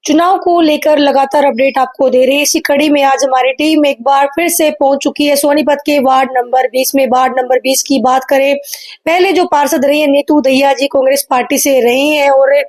चुनाव को लेकर लगातार अपडेट आपको दे रहे हैं। इसी कड़ी में आज हमारी टीम एक बार फिर से पहुंच चुकी है सोनीपत के वार्ड नंबर 20 में। वार्ड नंबर 20 की बात करें, पहले जो पार्षद रही है नीतू दहिया जी कांग्रेस पार्टी से रही हैं, और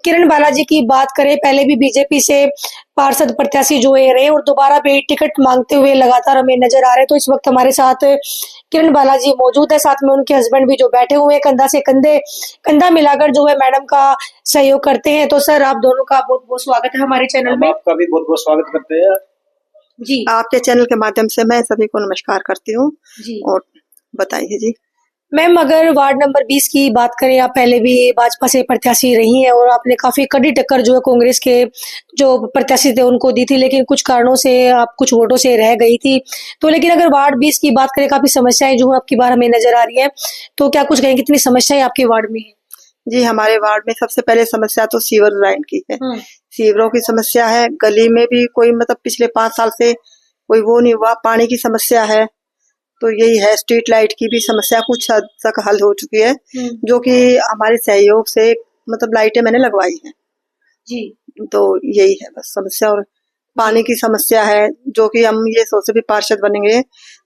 किरण बालाजी की बात करें, पहले भी बीजेपी से पार्षद प्रत्याशी जो है रहे और दोबारा भी टिकट मांगते हुए लगातार हमें नजर आ रहे हैं। तो इस वक्त हमारे साथ किरण बालाजी मौजूद है, साथ में उनके हस्बैंड भी जो बैठे हुए हैं, कंधा से कंधा मिलाकर जो है मैडम का सहयोग करते हैं। तो सर, आप दोनों का बहुत बहुत स्वागत है हमारे चैनल में। आपका भी बहुत बहुत स्वागत करते हैं जी। आपके चैनल के माध्यम से मैं सभी को नमस्कार करती हूँ जी। और बताइए जी। मैम, अगर वार्ड नंबर 20 की बात करें, आप पहले भी भाजपा से प्रत्याशी रही हैं और आपने काफी कड़ी टक्कर जो है कांग्रेस के जो प्रत्याशी थे उनको दी थी, लेकिन कुछ कारणों से आप कुछ वोटों से रह गई थी। तो लेकिन अगर वार्ड 20 की बात करें, काफी समस्याएं जो आपकी बार हमें नजर आ रही है, तो क्या कुछ कहें, कितनी समस्याएं आपके वार्ड में है? जी, हमारे वार्ड में सबसे पहले समस्या तो सीवर लाइन की है। सीवरों की समस्या है। गली में भी कोई मतलब पिछले 5 साल से कोई वो नहीं हुआ। पानी की समस्या है, तो यही है। स्ट्रीट लाइट की भी समस्या कुछ हद तक हल हो चुकी है, जो कि हमारे सहयोग से मतलब लाइटें मैंने लगवाई हैं जी। तो यही है बस समस्या। और पानी की समस्या है, जो कि हम ये सोचे भी पार्षद बनेंगे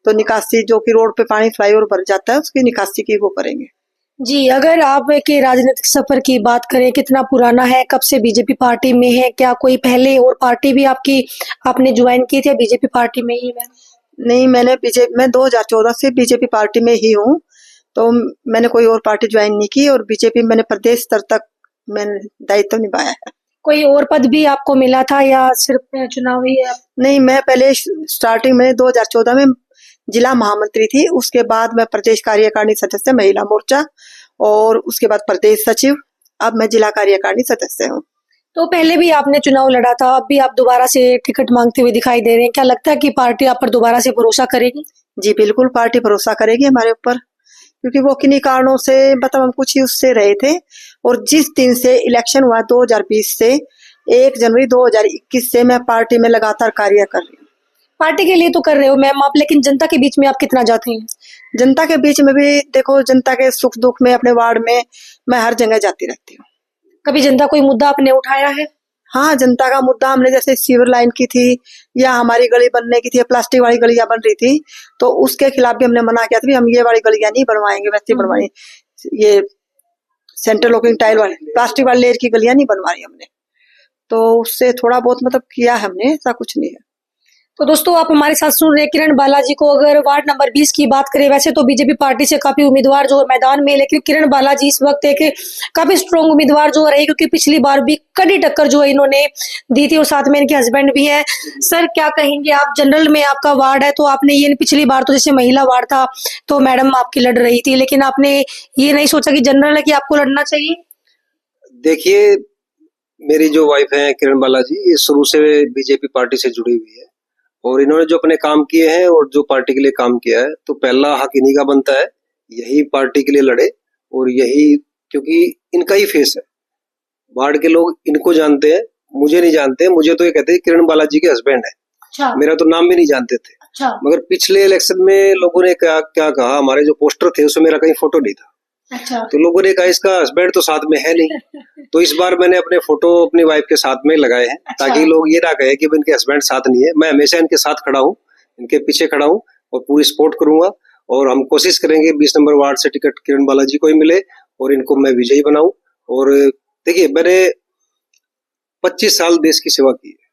तो निकासी, जो कि रोड पे पानी फ्लाईओवर भर जाता है, उसकी निकासी की वो करेंगे। जी, अगर आप के राजनीतिक सफर की बात करें, कितना पुराना है, कब से बीजेपी पार्टी में है, क्या कोई पहले और पार्टी भी आपने ज्वाइन की थी, बीजेपी पार्टी में ही? नहीं, मैं 2014 से बीजेपी पार्टी में ही हूँ, तो मैंने कोई और पार्टी ज्वाइन नहीं की। और बीजेपी मैंने प्रदेश स्तर तक मैंने दायित्व निभाया है। कोई और पद भी आपको मिला था या सिर्फ चुनाव ही है? नहीं, मैं पहले स्टार्टिंग में 2014 में जिला महामंत्री थी। उसके बाद मैं प्रदेश कार्यकारिणी सदस्य महिला मोर्चा, और उसके बाद प्रदेश सचिव। अब मैं जिला कार्यकारिणी सदस्य हूँ। तो पहले भी आपने चुनाव लड़ा था, अब भी आप दोबारा से टिकट मांगते हुए दिखाई दे रहे हैं। क्या लगता है कि पार्टी आप पर दोबारा से भरोसा करेगी? जी बिल्कुल, पार्टी भरोसा करेगी हमारे ऊपर, क्योंकि वो किन्हीं कारणों से मतलब हम कुछ ही उससे रहे थे। और जिस दिन से इलेक्शन हुआ 2020 से 1 जनवरी 2021 से मैं पार्टी में लगातार कार्य कर रही हूँ। पार्टी के लिए तो कर रहे हो मैम आप, लेकिन जनता के बीच में आप कितना जाते हैं? जनता के बीच में भी देखो, जनता के सुख दुख में अपने वार्ड में मैं हर जगह जाती रहती हूँ। कभी जनता कोई मुद्दा आपने उठाया है? हाँ, जनता का मुद्दा हमने, जैसे सीवर लाइन की थी या हमारी गली बनने की थी, प्लास्टिक वाली गलियां बन रही थी, तो उसके खिलाफ भी हमने मना किया था भी हम ये वाली गलियां नहीं बनवाएंगे, वैसे बनवाएंगे। ये सेंटर लॉकिंग टाइल वाली प्लास्टिक वाली लेयर की गलियां नहीं बनवाई हमने। तो उससे थोड़ा बहुत मतलब किया हमने, ऐसा कुछ नहीं है। तो दोस्तों, आप हमारे साथ सुन रहे किरण बालाजी को। अगर वार्ड नंबर 20 की बात करें, वैसे तो बीजेपी पार्टी से काफी उम्मीदवार जो मैदान में, लेकिन किरण बालाजी इस वक्त एक काफी स्ट्रॉन्ग उम्मीदवार जो रही, क्योंकि पिछली बार भी कड़ी टक्कर जो है इन्होंने दी थी, और साथ में इनके हस्बैंड भी हैं। सर, क्या कहेंगे आप? जनरल में आपका वार्ड है, तो आपने ये पिछली बार तो जैसे महिला वार्ड था तो मैडम आपकी लड़ रही थी, लेकिन आपने ये नहीं सोचा कि जनरल है कि आपको लड़ना चाहिए? देखिए, मेरी जो वाइफ है किरण बालाजी, ये शुरू से बीजेपी पार्टी से जुड़ी हुई है, और इन्होंने जो अपने काम किए हैं और जो पार्टी के लिए काम किया है, तो पहला हक इन्हीं का बनता है, यही पार्टी के लिए लड़े। और यही, क्योंकि इनका ही फेस है, वार्ड के लोग इनको जानते हैं, मुझे नहीं जानते। मुझे तो ये कहते हैं किरण बालाजी के हस्बैंड है। अच्छा। मेरा तो नाम भी नहीं जानते थे। अच्छा। मगर पिछले इलेक्शन में लोगों ने क्या कहा, हमारे जो पोस्टर थे उसमें मेरा कहीं फोटो नहीं था। अच्छा। तो लोगों ने कहा इसका हस्बैंड तो साथ में है नहीं। तो इस बार मैंने अपने फोटो अपनी वाइफ के साथ में लगाए हैं। अच्छा। ताकि लोग ये ना कहे कि इनके हस्बैंड साथ नहीं है। मैं हमेशा इनके साथ खड़ा हूँ, इनके पीछे खड़ा हूँ और पूरी सपोर्ट करूंगा। और हम कोशिश करेंगे 20 नंबर वार्ड से टिकट किरण बालाजी को ही मिले और इनको मैं विजयी बनाऊं। और देखिए, मैंने 25 साल देश की सेवा की है।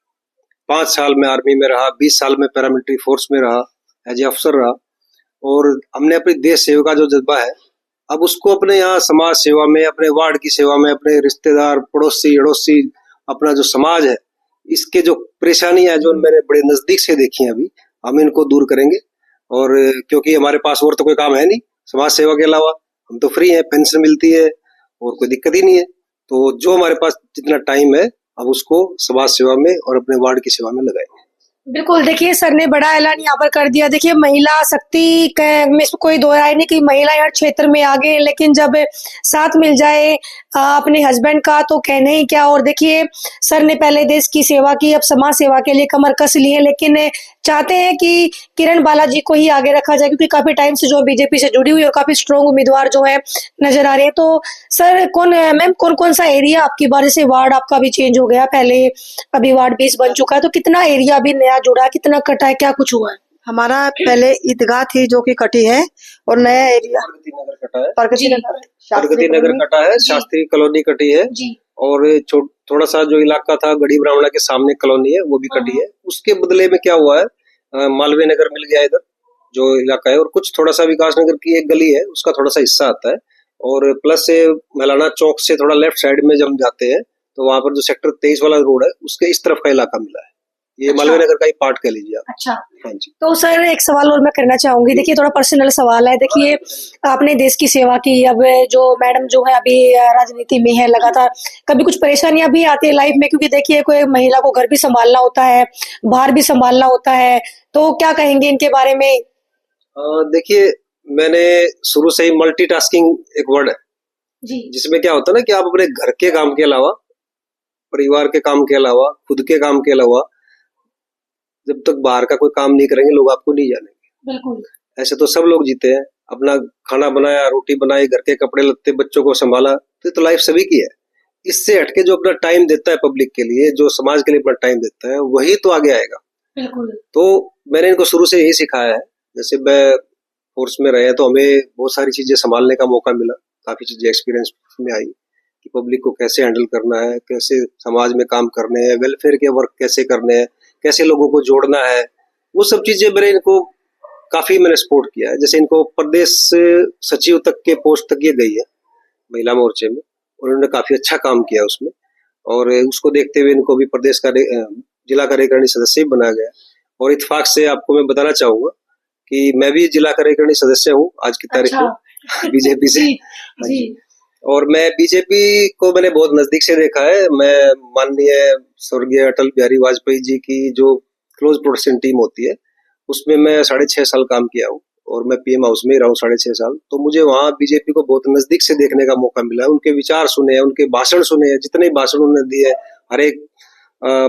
5 साल में आर्मी में रहा, 20 साल में पैरामिलिट्री फोर्स में रहा, एज ए अफसर रहा। और हमने अपनी देश सेवा का जो जज्बा है, अब उसको अपने यहाँ समाज सेवा में, अपने वार्ड की सेवा में, अपने रिश्तेदार, पड़ोसी, अड़ोसी, अपना जो समाज है, इसके जो परेशानियां है जो मैंने बड़े नजदीक से देखी हैं, अभी हम इनको दूर करेंगे। और क्योंकि हमारे पास और तो कोई काम है नहीं समाज सेवा के अलावा, हम तो फ्री हैं, पेंशन मिलती है और कोई दिक्कत ही नहीं है। तो जो हमारे पास जितना टाइम है, अब उसको समाज सेवा में और अपने वार्ड की सेवा में लगाएंगे। बिल्कुल, देखिए सर ने बड़ा ऐलान यहाँ पर कर दिया। देखिए, महिला शक्ति में कोई दो राय नहीं कि महिला हर क्षेत्र में आगे, लेकिन जब साथ मिल जाए अपने हस्बैंड का तो कहने ही क्या। और देखिए, सर ने पहले देश की सेवा की, अब समाज सेवा के लिए कमर कस ली है, लेकिन चाहते हैं कि किरण बालाजी को ही आगे रखा जाए, क्योंकि काफी टाइम से जो बीजेपी से जुड़ी हुई और काफी स्ट्रॉन्ग उम्मीदवार जो है नजर आ रहे हैं। तो सर मैम कौन कौन सा एरिया आपकी बार, जैसे वार्ड आपका भी चेंज हो गया, पहले अभी वार्ड 20 बन चुका है, तो कितना एरिया अभी नया जुड़ा है, कितना कटा है, क्या कुछ हुआ है? हमारा पहले ईदगाह थी जो कि कटी है, और नया एरिया प्रगति नगर कटा है, प्रगति जी। नगर प्रगति नगर कटा है, जी। शास्त्री कॉलोनी कटी है, जी। और थोड़ा सा जो इलाका था गढ़ी ब्राह्मणा के सामने कॉलोनी है वो भी कटी है। उसके बदले में क्या हुआ है, मालवीय नगर मिल गया इधर जो इलाका है, और कुछ थोड़ा सा विकास नगर की एक गली है उसका थोड़ा सा हिस्सा आता है, और प्लस से मौलाना चौक से थोड़ा लेफ्ट साइड में जब जाते हैं तो वहां पर जो सेक्टर 23 वाला रोड है उसके इस तरफ का इलाका मिला है। ये अच्छा। मालवीय नगर का ही पार्ट कह लीजिए आप। अच्छा, हाँ जी। तो सर एक सवाल और मैं करना चाहूंगी। देखिए थोड़ा पर्सनल सवाल है। देखिए आपने देश की सेवा की, अब जो मैडम जो है अभी राजनीति में है लगातार, कभी कुछ परेशानियां भी आती है लाइफ में? क्योंकि देखिए कोई महिला को घर भी संभालना होता है, बाहर भी संभालना होता है, तो क्या कहेंगे इनके बारे में? देखिए मैंने शुरू से ही मल्टीटास्किंग एक वर्ड है जी। जिसमें क्या होता है ना कि आप अपने घर के काम के अलावा, परिवार के काम के अलावा, खुद के काम के अलावा जब तक बाहर का कोई काम नहीं करेंगे लोग आपको नहीं जानेंगे। बिल्कुल। ऐसे तो सब लोग जीते हैं, अपना खाना बनाया, रोटी बनाई, घर के कपड़े लत्ते, बच्चों को संभाला, तो लाइफ सभी की है। इससे हटके जो अपना टाइम देता है पब्लिक के लिए, जो समाज के लिए अपना टाइम देता है, वही तो आगे आएगा। बिल्कुल। तो मैंने इनको शुरू से यही सिखाया है। जैसे मैं फोर्स में रहे तो हमें बहुत सारी चीजें संभालने का मौका मिला, काफी चीजें एक्सपीरियंस में आई कि पब्लिक को कैसे हैंडल करना है, कैसे समाज में काम करने हैं, वेलफेयर के वर्क कैसे करने हैं, कैसे लोगों को जोड़ना है, वो सब चीजें मैंने इनको काफी सपोर्ट किया है। जैसे इनको प्रदेश सचिव तक के पोस्ट तक ये गई है महिला मोर्चे में, और उन्होंने काफी अच्छा काम किया उसमें, और उसको देखते हुए इनको भी प्रदेश का जिला कार्यकारिणी सदस्य भी बनाया गया। और इत्तेफाक से आपको मैं बताना चाहूंगा कि मैं भी जिला कार्यकारिणी सदस्य हूँ आज की तारीख को बीजेपी से। जी। और मैं बीजेपी को मैंने बहुत नजदीक से देखा है। मैं माननीय स्वर्गीय अटल बिहारी वाजपेयी जी की जो क्लोज प्रोटेक्शन टीम होती है उसमें मैं 6.5 साल काम किया हूँ, और मैं पीएम हाउस में ही रहा हूँ 6.5 साल। तो मुझे वहाँ बीजेपी को बहुत नजदीक से देखने का मौका मिला है, उनके विचार सुने हैं, उनके भाषण सुने हैं, जितने भाषण उन्होंने दिए, हर एक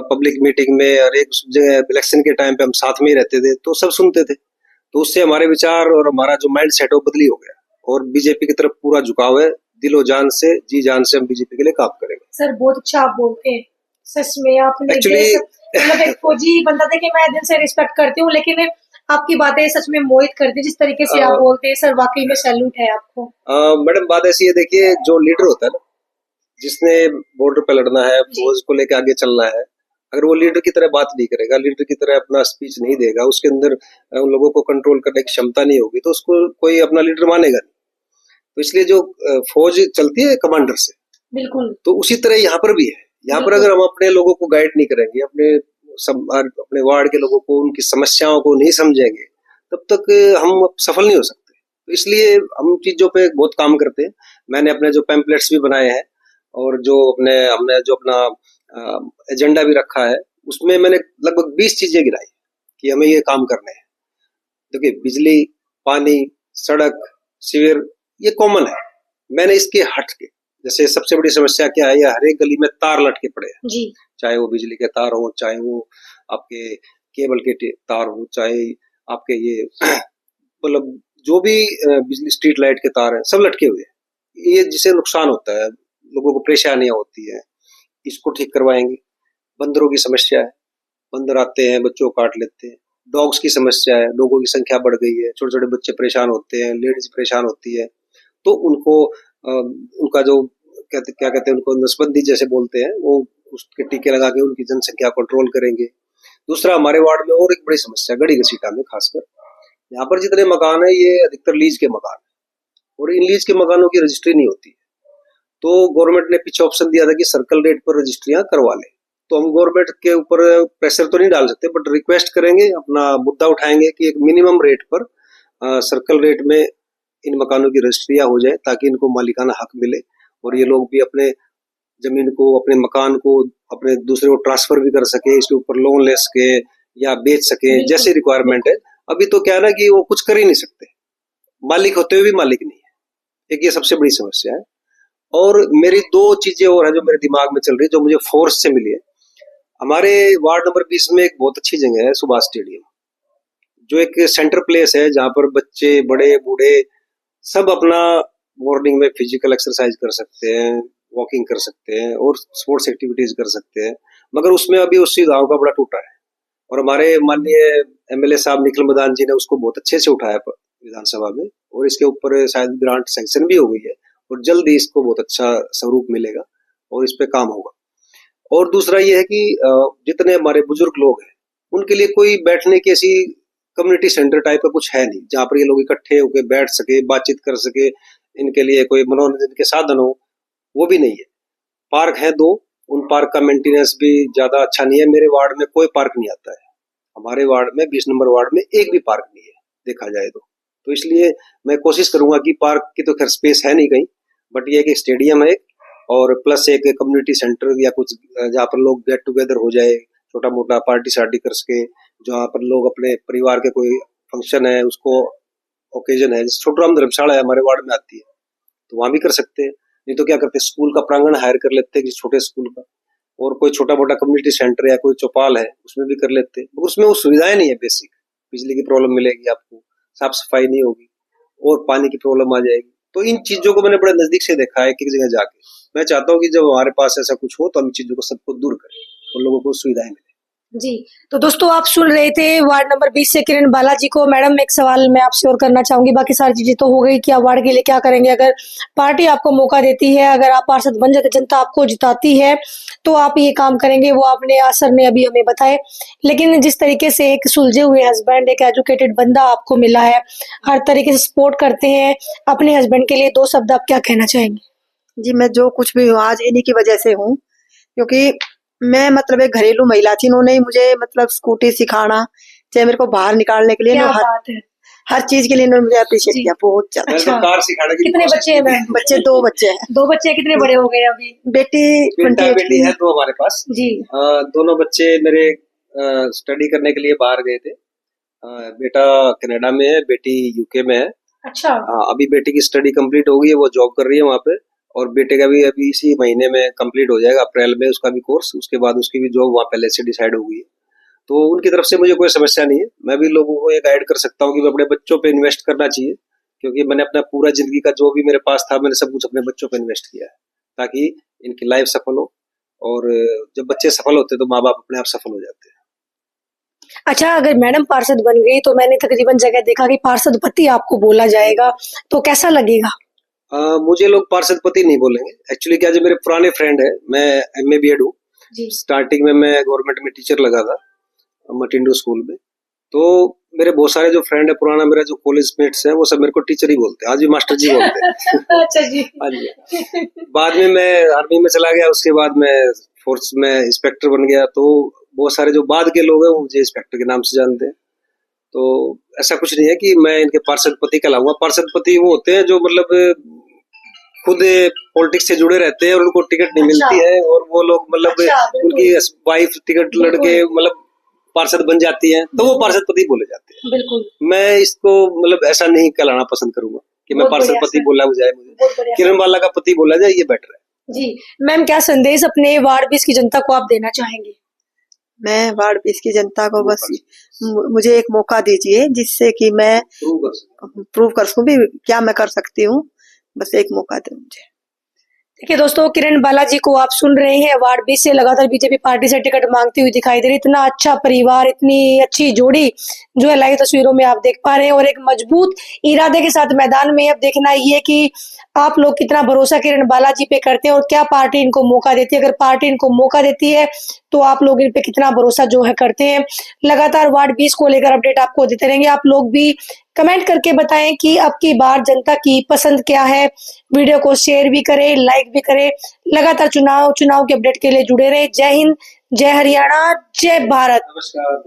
पब्लिक मीटिंग में, हर एक जगह इलेक्शन के टाइम पे हम साथ में ही रहते थे, तो सब सुनते थे। तो उससे हमारे विचार और हमारा जो माइंड सेट है वो बदली हो गया, और बीजेपी की तरफ पूरा झुकाव है, दिलो जान से, जी जान से हम बीजेपी के लिए काम करेंगे। सर बहुत अच्छा आप बोलते हैं, सच में। आपने एक्चुअली मतलब एक फौजी बंदा थे कि मैं दिल से रिस्पेक्ट करती हूँ, लेकिन आपकी बातें सच में मोहित करती, जिस तरीके से आप बोलते हैं सर, वाकई में सैल्यूट है आपको। मैडम बात ऐसी है, देखिए जो लीडर होता है ना, जिसने बॉर्डर पे लड़ना है, फौज को लेकर आगे चलना है, अगर वो लीडर की तरह बात नहीं करेगा, लीडर की तरह अपना स्पीच नहीं देगा, उसके अंदर उन लोगों को कंट्रोल करने की क्षमता नहीं होगी, तो उसको कोई अपना लीडर मानेगा नहीं। तो इसलिए जो फौज चलती है कमांडर से, बिल्कुल, तो उसी तरह यहाँ पर भी है। यहाँ पर अगर हम अपने लोगों को गाइड नहीं करेंगे, अपने वार्ड के लोगों को, उनकी समस्याओं को नहीं समझेंगे, तब तक हम सफल नहीं हो सकते। तो इसलिए हम चीजों पे बहुत काम करते हैं। मैंने अपने जो पैम्पलेट्स भी बनाए हैं, और जो हमने जो अपना एजेंडा भी रखा है, उसमें मैंने लगभग 20 चीजें गिराई कि हमें ये काम करने हैं। देखिए बिजली, पानी, सड़क, सीवर ये कॉमन है। मैंने इसके हट के, जैसे सबसे बड़ी समस्या क्या है, हर एक गली में तार लटके पड़े हैं जी। चाहे वो बिजली के तार हो, चाहे वो आपके केबल के तार हो, चाहे आपके ये मतलब जो भी बिजली स्ट्रीट लाइट के तार हैं, सब लटके हुए हैं। ये जिससे नुकसान होता है, लोगों को परेशानियां होती है, इसको ठीक करवाएंगे। बंदरों की समस्या है, बंदर आते हैं, बच्चों को काट लेते हैं। डॉग्स की समस्या है, लोगों की संख्या बढ़ गई है, छोटे छोटे बच्चे परेशान होते हैं, लेडीज परेशान होती है, तो उनको उनका जो क्या कहते हैं, उनको नसबंदी जैसे बोलते हैं, वो उसके टीके लगा के उनकी जनसंख्या कंट्रोल करेंगे। दूसरा, हमारे वार्ड में और एक बड़ी समस्या गढ़ी घसीटा में, खासकर यहाँ पर जितने मकान है ये अधिकतर लीज के मकान है, और इन लीज के मकानों की रजिस्ट्री नहीं होती है। तो गवर्नमेंट ने पीछे ऑप्शन दिया था कि सर्कल रेट पर रजिस्ट्रियां करवा ले। तो हम गवर्नमेंट के ऊपर प्रेशर तो नहीं डाल सकते, बट रिक्वेस्ट करेंगे, अपना मुद्दा उठाएंगे कि एक मिनिमम रेट पर सर्कल रेट में इन मकानों की रजिस्ट्रियां हो जाए, ताकि इनको मालिकाना हक मिले, और ये लोग भी अपने जमीन को, अपने मकान को अपने दूसरे को ट्रांसफर भी कर सके, इसके ऊपर लोन ले सके या बेच सके, जैसे रिक्वायरमेंट है। अभी तो क्या है ना कि वो कुछ कर ही नहीं सकते, मालिक होते हुए भी मालिक नहीं है। एक ये सबसे बड़ी समस्या है। और मेरी 2 चीजें और है जो मेरे दिमाग में चल रही है, जो मुझे फोर्स से मिली है। हमारे वार्ड नंबर 20 में एक बहुत अच्छी जगह है, सुभाष स्टेडियम। जो एक सेंटर प्लेस है जहाँ पर बच्चे बड़े बूढ़े सब अपना मॉर्निंग में फिजिकल एक्सरसाइज कर सकते हैं, वॉकिंग कर सकते हैं और स्पोर्ट्स एक्टिविटीज कर सकते हैं, मगर उसमें अभी उस सुविधाओं का बड़ा टूटा है। और हमारे माननीय एमएलए साहब निखिल मदान जी ने उसको बहुत अच्छे से उठाया विधानसभा में, और इसके ऊपर शायद ग्रांट सैंक्शन भी हो गई है और जल्द ही इसको बहुत अच्छा स्वरूप मिलेगा और इस पे काम होगा। और दूसरा ये है कि जितने हमारे बुजुर्ग लोग हैं उनके लिए कोई बैठने की ऐसी कम्युनिटी सेंटर टाइप का कुछ है नहीं जहाँ पर ये लोग इकट्ठे होकर बैठ सके, बातचीत कर सके, इनके लिए कोई मनोरंजन के साधन हो, वो भी नहीं है। पार्क है 2, उन पार्क का मेंटेनेंस भी ज्यादा अच्छा नहीं है। मेरे वार्ड में कोई पार्क नहीं आता है, हमारे वार्ड में 20 नंबर वार्ड में एक भी पार्क नहीं है देखा जाए तो इसलिए मैं कोशिश करूंगा कि पार्क की तो खैर स्पेस है नहीं कहीं, बट ये एक स्टेडियम है और प्लस एक कम्युनिटी सेंटर या कुछ जहाँ पर लोग गेट टुगेदर हो जाए, छोटा मोटा पार्टी शार्टी कर सके, जहाँ पर लोग अपने परिवार के कोई फंक्शन है उसको ओकेजन है, जैसे छोटा राम धर्मशाला है हमारे वार्ड में आती है तो वहां भी कर सकते हैं। नहीं तो क्या करते हैं, स्कूल का प्रांगण हायर कर लेते हैं किसी छोटे स्कूल का, और कोई छोटा मोटा कम्युनिटी सेंटर या कोई चौपाल है उसमें भी कर लेते हैं, मगर उसमें वो सुविधाएं नहीं है। बेसिक बिजली की प्रॉब्लम मिलेगी आपको, साफ सफाई नहीं होगी और पानी की प्रॉब्लम आ जाएगी। तो इन चीजों को मैंने बड़े नजदीक से देखा है एक जगह जाके। मैं चाहता हूँ कि जब हमारे पास ऐसा कुछ हो तो हम इन चीजों को सबको दूर करें और लोगों को सुविधाएं मिले। जी, तो दोस्तों आप सुन रहे थे वार्ड नंबर 20 से किरण बालाजी को। मैडम, एक सवाल मैं आपसे और करना चाहूंगी, बाकी सारी चीजें तो हो गई कि आप वार्ड के लिए क्या करेंगे। अगर पार्टी आपको मौका देती है, अगर आप पार्षद बन जाते, जनता आपको जिताती है, तो आप ये काम करेंगे, वो आपने असर ने अभी हमें बताए। लेकिन जिस तरीके से एक सुलझे हुए हस्बैंड, एक एजुकेटेड बंदा आपको मिला है, हर तरीके से सपोर्ट करते हैं अपने हस्बैंड के लिए, 2 शब्द आप क्या कहना चाहेंगे? जी, मैं जो कुछ भी हूँ आज इन्हीं की वजह से हूँ, क्योंकि मैं मतलब एक घरेलू महिला थी, इन्होंने ही मुझे मतलब स्कूटी सिखाना, चाहे मेरे को बाहर निकालने के लिए, क्या बात है, हर चीज के लिए इन्होंने मुझे अप्रिशिएट किया बहुत ज्यादा। अच्छा, कार सिखाने की कितने बच्चे हैं मैम? बच्चे 2 बच्चे हैं। 2 बच्चे कितने बड़े हो गए अभी? बेटी बेटा 28 बेटी है 2 हमारे पास जी। दोनों बच्चे मेरे स्टडी करने के लिए बाहर गए थे। बेटा कनाडा में है, बेटी यूके में है। अच्छा, अभी बेटी की स्टडी कंप्लीट हो गई है, वो जॉब कर रही है वहाँ पे, और बेटे का भी अभी इसी महीने में कंप्लीट हो जाएगा, अप्रैल में उसका भी कोर्स, उसके बाद उसकी भी जॉब वहाँ पहले से डिसाइड हो गई है। तो उनकी तरफ से मुझे कोई समस्या नहीं है। मैं भी लोगों को ये गाइड कर सकता हूँ कि अपने बच्चों पे इन्वेस्ट करना चाहिए, क्योंकि मैंने अपना पूरा जिंदगी का जो भी मेरे पास था मैंने सब कुछ अपने बच्चों पे इन्वेस्ट किया है, ताकि इनकी लाइफ सफल हो। और जब बच्चे सफल होते हैं तो माँ बाप अपने आप सफल हो जाते हैं। अच्छा, अगर मैडम पार्षद बन गई तो मैंने तकरीबन जगह देखा कि पार्षद पति आपको बोला जाएगा, तो कैसा लगेगा? मुझे लोग पार्षद पति नहीं बोलेंगे। एक्चुअली क्या, जो मेरे पुराने फ्रेंड है, मैं MA BEd हूँ। स्टार्टिंग में मैं गवर्नमेंट में टीचर लगा था मटिंडो स्कूल में, तो मेरे बहुत सारे जो फ्रेंड है पुराना, मेरा जो कॉलेज मेट्स है, वो सब मेरे को टीचर ही बोलते हैं, आज भी मास्टर जी बोलते हैं। अच्छा जी। हाँ जी। बाद में मैं आर्मी में चला गया, उसके बाद मैं फोर्स में इंस्पेक्टर बन गया, तो बहुत सारे जो बाद के लोग हैं वो मुझे इंस्पेक्टर के नाम से जानते हैं। तो ऐसा कुछ नहीं है कि मैं इनके पार्षद पति कहलाऊंगा। पार्षद पति वो होते हैं जो मतलब खुद पॉलिटिक्स से जुड़े रहते हैं और उनको टिकट नहीं मिलती है, और वो लोग मतलब उनकी वाइफ टिकट लड़के मतलब पार्षद बन जाती हैं, तो वो पार्षद पति बोले जाते हैं। बिल्कुल। मैं इसको मतलब ऐसा नहीं कहलाना पसंद करूंगा कि मैं पार्षद पति बोला जाए, मुझे किरण बाला का पति बोला जाए, ये बेटर है। जी मैम, क्या संदेश अपने वार्ड 20 की जनता को आप देना चाहेंगे? मैं वार्ड 20 की जनता को बस मुझे एक मौका दीजिए जिससे कि मैं प्रूव कर सकूं भी क्या मैं कर सकती हूँ, बस एक मौका दे मुझे। देखिए दोस्तों, किरण बालाजी को आप सुन रहे हैं, वार्ड 20 से लगातार बीजेपी पार्टी से टिकट मांगती हुई दिखाई दे रही। इतना अच्छा परिवार, इतनी अच्छी जोड़ी जो है लाइव तस्वीरों में आप देख पा रहे हैं, और एक मजबूत इरादे के साथ मैदान में। अब देखना ये कि आप लोग कितना भरोसा किरण बालाजी पे करते हैं और क्या पार्टी इनको मौका देती है। अगर पार्टी इनको मौका देती है तो आप लोग इन पे कितना भरोसा जो है करते हैं। लगातार वार्ड 20 को लेकर अपडेट आपको देते रहेंगे। आप लोग भी कमेंट करके बताएं कि अब की बार जनता की पसंद क्या है। वीडियो को शेयर भी करें, लाइक भी करें। लगातार चुनाव के अपडेट के लिए जुड़े रहे। जय हिंद, जय हरियाणा, जय भारत। नमस्कार।